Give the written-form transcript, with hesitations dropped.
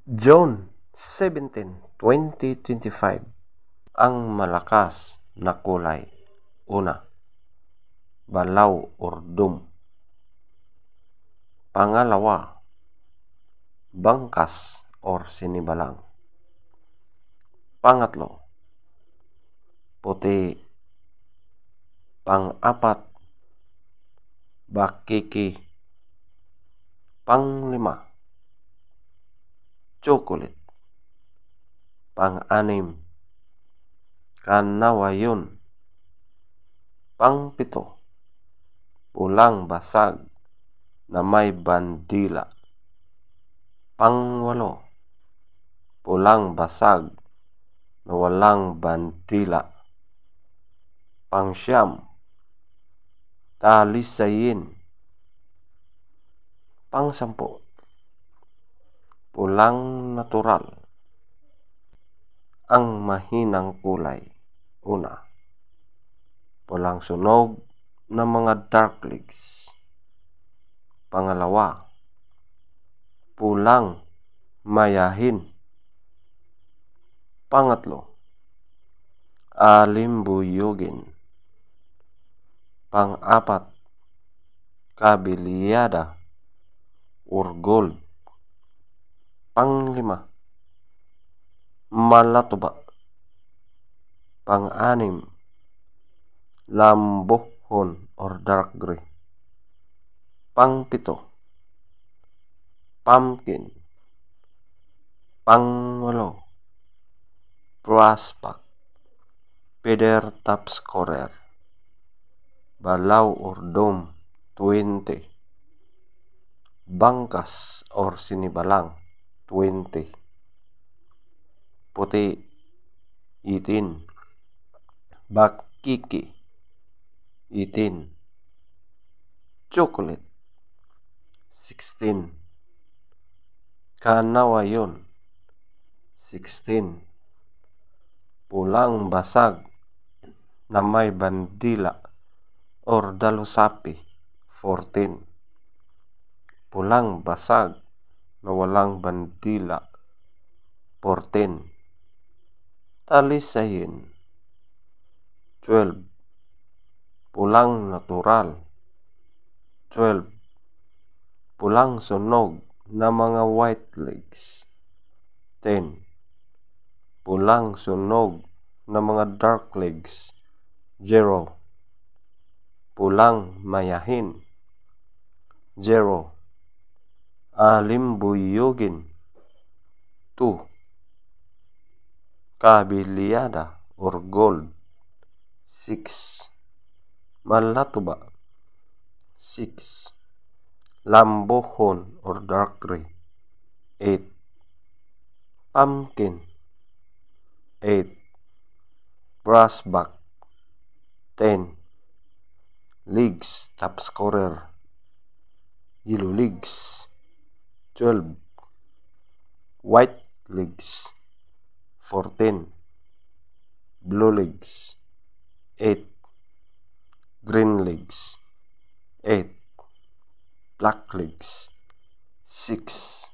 June 17, 2025. Ang malakas na kulay. Una, balaw or dum. Pangalawa, bangkas or sinibalang. Pangatlo, puti. Pang-apat, bakiki. Panglima, chocolate. Pang-anim, kanawayon. Pang-pito, pulang basag na may bandila. Pang-walo, pulang basag na walang bandila. Pang-siyam, talisayin. Pang-sampu, pulang natural. Ang mahinang kulay. Una, pulang sunog na mga dark leaves. Pangalawa, pulang mayahin. Pangatlo, alimbuyugin. Pang-apat, kabiliyada or gold. Panglima, malatuba. Pang-anim, lambohon or dark gray. Pang-pito, pumpkin. Pang-walo, prospect. Feather top scorer. Balaw or dome, 20. Bangkas or sinibalang, 20. Puti, 18. Bakiki, 18. Chocolate, 16. Kanawayon, 16. Pulang basag na may bandila or dalusapi, 14. Pulang basag na walang bandila, 14. Talisayin, 12. Pulang natural, 12. Pulang sunog na mga white legs, 10. Pulang sunog na mga dark legs, 0. Pulang mayahin, 0. Alimbuyugin, 2. Kabiliyada or gold, 6. Malatuba, 6. Lambohon or dark gray, 8. Pumpkin, 8. Brassback, 10. Legs top scorer, yellow legs, 12. White legs, 14. Blue legs, 8. Green legs, 8. Black legs, 6.